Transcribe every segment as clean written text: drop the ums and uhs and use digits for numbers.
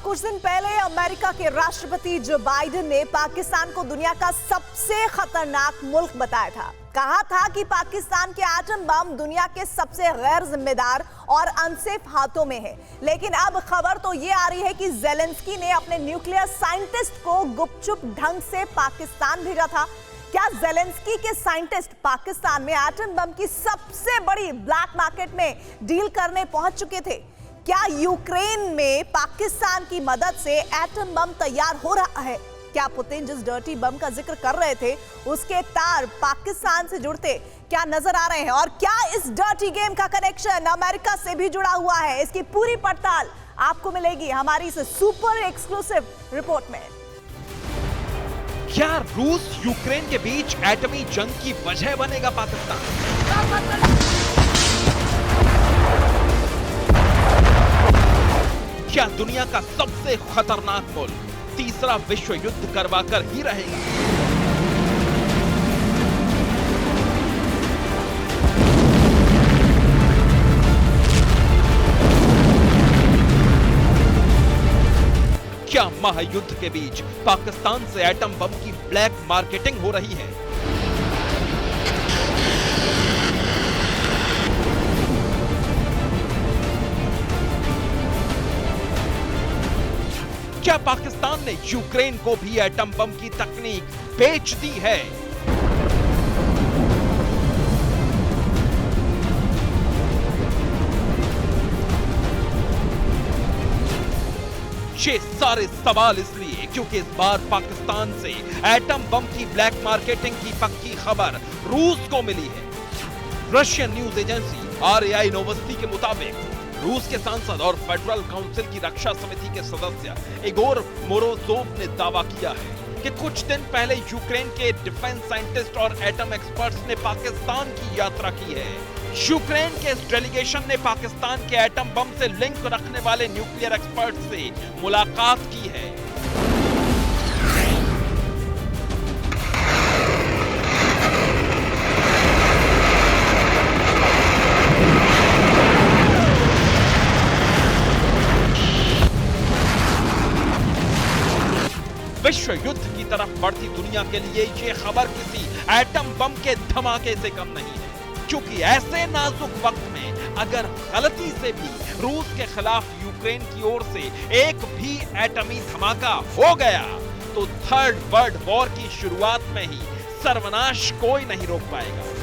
कुछ दिन पहले अमेरिका के राष्ट्रपति जो बाइडेन ने पाकिस्तान को दुनिया का सबसे खतरनाक मुल्क बताया था। कहा था कि पाकिस्तान के एटम बम दुनिया के सबसे गैर जिम्मेदार और अनसेफ हाथों में है। लेकिन अब खबर तो ये आ रही है कि ज़ेलेंस्की ने अपने न्यूक्लियर साइंटिस्ट को गुपचुप ढंग से पाकिस्तान भेजा था। क्या ज़ेलेंस्की के साइंटिस्ट पाकिस्तान में एटम बम की सबसे बड़ी ब्लैक मार्केट में डील करने पहुंच चुके थे? क्या यूक्रेन में पाकिस्तान की मदद से एटम बम तैयार हो रहा है? क्या पुतिन जिस डर्टी बम का जिक्र कर रहे थे उसके तार पाकिस्तान से जुड़ते क्या नजर आ रहे हैं? और क्या इस डर्टी गेम का कनेक्शन अमेरिका से भी जुड़ा हुआ है? इसकी पूरी पड़ताल आपको मिलेगी हमारी इस सुपर एक्सक्लूसिव रिपोर्ट में। क्या रूस यूक्रेन के बीच एटमी जंग की वजह बनेगा पाकिस्तान? क्या दुनिया का सबसे खतरनाक मुल्क तीसरा विश्व युद्ध करवाकर ही रहेगा? क्या महायुद्ध के बीच पाकिस्तान से एटम बम की ब्लैक मार्केटिंग हो रही है? क्या पाकिस्तान ने यूक्रेन को भी एटम बम की तकनीक बेच दी है? ये सारे सवाल इसलिए क्योंकि इस बार पाकिस्तान से एटम बम की ब्लैक मार्केटिंग की पक्की खबर रूस को मिली है। रशियन न्यूज एजेंसी RAI नोवोस्टी के मुताबिक रूस के सांसद और फेडरल काउंसिल की रक्षा समिति के सदस्य इगोर मोरोजोव ने दावा किया है कि कुछ दिन पहले यूक्रेन के डिफेंस साइंटिस्ट और एटम एक्सपर्ट्स ने पाकिस्तान की यात्रा की है। यूक्रेन के इस डेलीगेशन ने पाकिस्तान के एटम बम से लिंक रखने वाले न्यूक्लियर एक्सपर्ट से मुलाकात की है। विश्व युद्ध की तरफ बढ़ती दुनिया के लिए ये खबर किसी एटम बम के धमाके से कम नहीं है, क्योंकि ऐसे नाजुक वक्त में अगर गलती से भी रूस के खिलाफ यूक्रेन की ओर से एक भी एटमी धमाका हो गया तो थर्ड वर्ल्ड वॉर की शुरुआत में ही सर्वनाश कोई नहीं रोक पाएगा।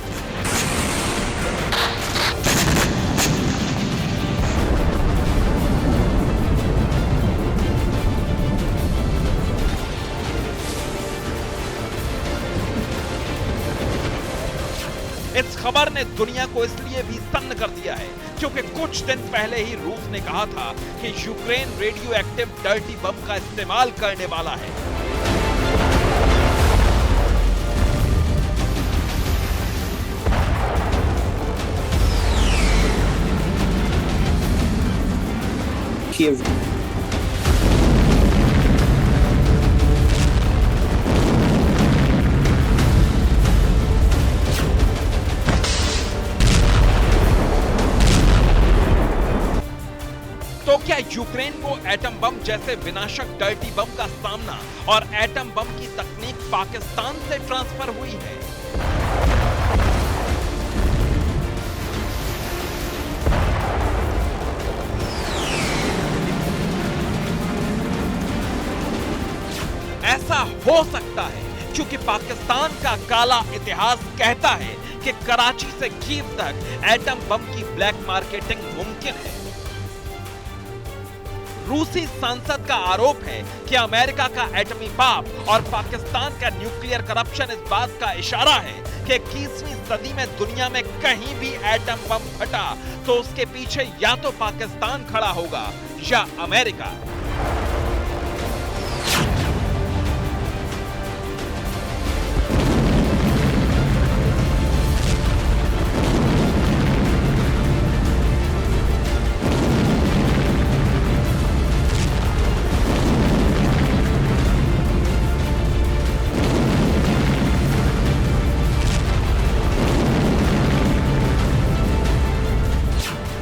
इस खबर ने दुनिया को इसलिए भी सन्न कर दिया है क्योंकि कुछ दिन पहले ही रूस ने कहा था कि यूक्रेन रेडियो एक्टिव डर्टी बम का इस्तेमाल करने वाला है। तो क्या यूक्रेन को एटम बम जैसे विनाशक डर्टी बम का सामना और एटम बम की तकनीक पाकिस्तान से ट्रांसफर हुई है? ऐसा हो सकता है क्योंकि पाकिस्तान का काला इतिहास कहता है कि कराची से कीव तक एटम बम की ब्लैक मार्केटिंग मुमकिन है। रूसी सांसद का आरोप है कि अमेरिका का एटमी बाप और पाकिस्तान का न्यूक्लियर करप्शन इस बात का इशारा है कि 21वीं सदी में दुनिया में कहीं भी एटम बम फटा तो उसके पीछे या तो पाकिस्तान खड़ा होगा या अमेरिका।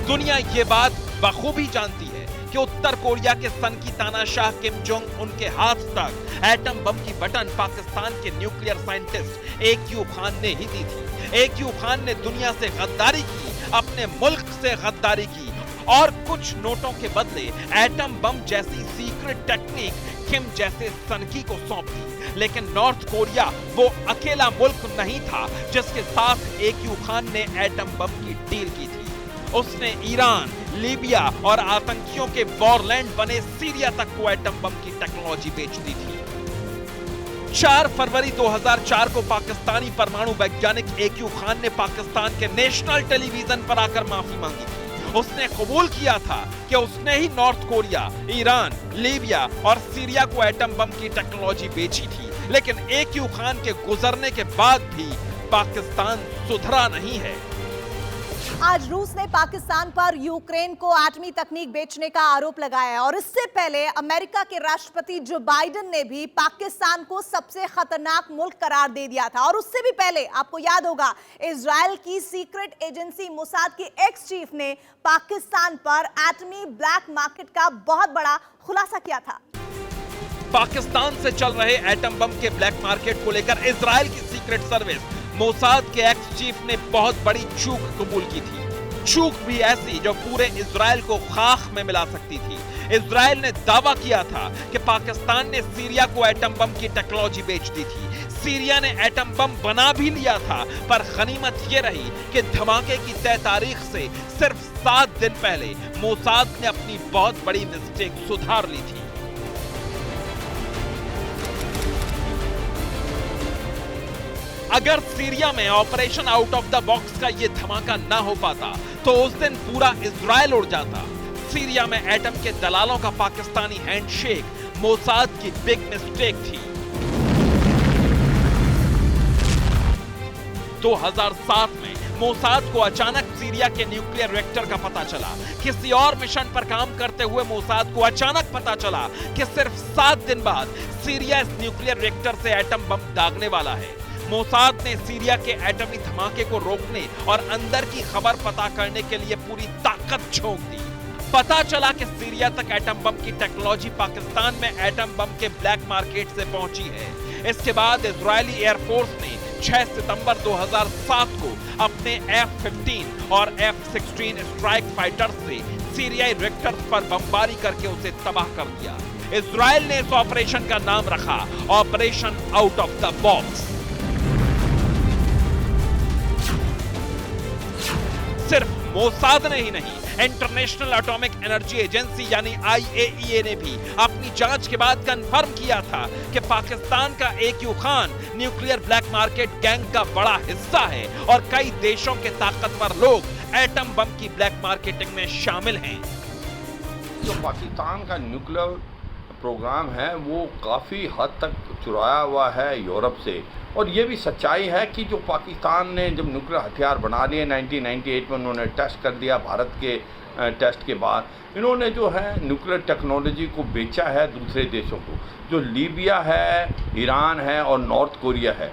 दुनिया ये बात बखूबी जानती है कि उत्तर कोरिया के सन की तानाशाह किम जोंग उन के हाथ तक एटम बम की बटन पाकिस्तान के न्यूक्लियर साइंटिस्ट AQ खान ने ही दी थी। AQ खान ने दुनिया से गद्दारी की, अपने मुल्क से गद्दारी की और कुछ नोटों के बदले एटम बम जैसी सीक्रेट टेक्निक किम जैसे सनकी को सौंप दी। लेकिन नॉर्थ कोरिया वो अकेला मुल्क नहीं था जिसके साथ AQ खान ने एटम बम की डील की थी। उसने ईरान, लीबिया और आतंकियों के वॉरलैंड बने सीरिया तक को एटम बम की टेक्नोलॉजी बेच दी थी। 4 फरवरी 2004 को पाकिस्तानी परमाणु वैज्ञानिक AQ खान ने पाकिस्तान के नेशनल टेलीविजन पर आकर माफी मांगी थी। उसने कबूल किया था कि उसने ही नॉर्थ कोरिया, ईरान, लीबिया और सीरिया को एटम बम की टेक्नोलॉजी बेची थी। लेकिन AQ खान के गुजरने के बाद भी पाकिस्तान सुधरा नहीं है। आज रूस ने पाकिस्तान पर यूक्रेन को एटमी तकनीक बेचने का आरोप लगाया है और इससे पहले अमेरिका के राष्ट्रपति जो बाइडेन ने भी पाकिस्तान को सबसे खतरनाक मुल्क करार दे दिया था। और उससे भी पहले आपको याद होगा, इजराइल की सीक्रेट एजेंसी मोसाद की एक्स चीफ ने पाकिस्तान पर एटमी ब्लैक मार्केट का बहुत बड़ा खुलासा किया था। पाकिस्तान से चल रहे एटम बम के ब्लैक मार्केट को लेकर इजराइल की सीक्रेट सर्विस मोसाद के एक्स चीफ ने बहुत बड़ी चूक कबूल की थी। चूक भी ऐसी जो पूरे इजराइल को खाक में मिला सकती थी। इजराइल ने दावा किया था कि पाकिस्तान ने सीरिया को एटम बम की टेक्नोलॉजी बेच दी थी। सीरिया ने एटम बम बना भी लिया था, पर गनीमत यह रही कि धमाके की तय तारीख से सिर्फ 7 दिन पहले मोसाद ने अपनी बहुत बड़ी मिस्टेक सुधार ली थी। अगर सीरिया में operation out of the box का ये धमाका ना हो पाता तो उस दिन पूरा इजराइल उड़ जाता। सीरिया में एटम के दलालों का पाकिस्तानी हैंडशेक मोसाद की बिग मिस्टेक थी। 2007 में मोसाद को अचानक सीरिया के न्यूक्लियर रिएक्टर का पता चला। किसी और मिशन पर काम करते हुए मोसाद को अचानक पता चला कि सिर्फ 7 दिन बाद सीरिया इस न्यूक्लियर रिएक्टर से एटम बम दागने वाला है। मोसाद ने सीरिया के एटमी धमाके को रोकने और अंदर की खबर पता करने के लिए पूरी ताकत झोंक दी। पता चला कि सीरिया तक एटम बम की टेक्नोलॉजी पाकिस्तान में एटम बम के ब्लैक मार्केट से पहुंची है। इसके बाद इजरायली एयरफोर्स ने 6 सितंबर 2007 को अपने F-15 और F-16 स्ट्राइक फाइटर से सीरियाई रिएक्टर्स पर बमबारी करके उसे तबाह कर दिया। इजराइल ने इस ऑपरेशन का नाम रखा operation out of the box. सिर्फ मोसाद ने ही नहीं, इंटरनेशनल एटॉमिक एनर्जी एजेंसी यानी IAEA ने भी अपनी जांच के बाद कंफर्म किया था कि पाकिस्तान का AQ Khan nuclear black market gang का बड़ा हिस्सा है और कई देशों के ताकतवर लोग एटम बम की ब्लैक मार्केटिंग में शामिल हैं। जो पाकिस्तान का न्यूक्लियर प्रोग्राम है वो काफ़ी हद तक चुराया हुआ है यूरोप से। और ये भी सच्चाई है कि जो पाकिस्तान ने जब न्यूक्लियर हथियार बना लिए 1998 में उन्होंने टेस्ट कर दिया, भारत के टेस्ट के बाद इन्होंने जो है न्यूक्लियर टेक्नोलॉजी को बेचा है दूसरे देशों को, जो लीबिया है, ईरान है और नॉर्थ कोरिया है।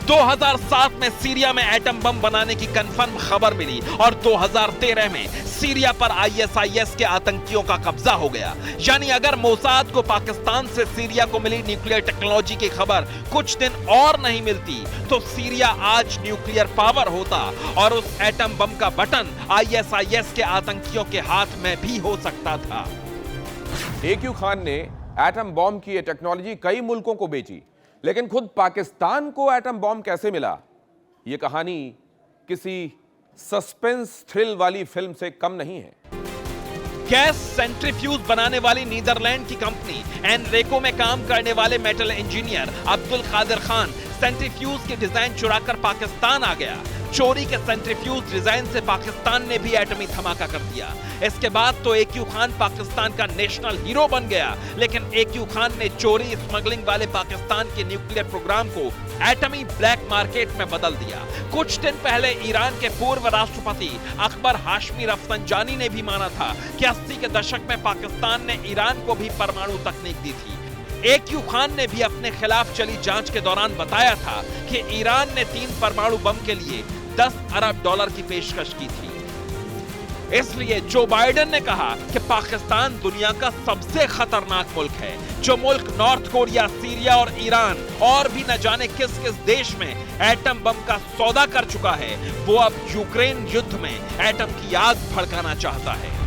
2007 में सीरिया में एटम बम बनाने की कंफर्म खबर मिली और 2013 में सीरिया पर ISIS के आतंकियों का कब्जा हो गया। यानी अगर मोसाद को पाकिस्तान से सीरिया को मिली न्यूक्लियर टेक्नोलॉजी की खबर कुछ दिन और नहीं मिलती तो सीरिया आज न्यूक्लियर पावर होता और उस एटम बम का बटन ISIS के आतंकियों के हाथ में भी हो सकता था। AQ खान ने एटम बम की ये टेक्नोलॉजी कई मुल्कों को बेची, लेकिन खुद पाकिस्तान को एटम बम कैसे मिला, यह कहानी किसी सस्पेंस थ्रिल वाली फिल्म से कम नहीं है। गैस सेंट्रीफ्यूज बनाने वाली नीदरलैंड की कंपनी एनरेको में काम करने वाले metal engineer Abdul Qadeer Khan centrifuge के डिजाइन चुराकर पाकिस्तान आ गया। चोरी के सेंट्रीफ्यूज डिजाइन से पाकिस्तान ने भी एटमी धमाका कर दिया। इसके बाद तो AQ खान पाकिस्तान का नेशनल हीरो बन गया, लेकिन AQ खान ने चोरी स्मगलिंग वाले पाकिस्तान के न्यूक्लियर प्रोग्राम को एटमी ब्लैक मार्केट में बदल दिया। कुछ दिन पहले ईरान के पूर्व राष्ट्रपति अकबर हाशमी रफसंजानी ने भी माना था कि 80 के दशक में पाकिस्तान ने ईरान को भी परमाणु तकनीक दी थी। AQ खान ने भी अपने खिलाफ चली जांच के दौरान बताया था कि ईरान ने 3 परमाणु बम के लिए $10 अरब की पेशकश की थी। इसलिए जो बाइडेन ने कहा कि पाकिस्तान दुनिया का सबसे खतरनाक मुल्क है, जो मुल्क नॉर्थ कोरिया, सीरिया और ईरान और भी न जाने किस किस देश में एटम बम का सौदा कर चुका है, वो अब यूक्रेन युद्ध में एटम की आग भड़काना चाहता है।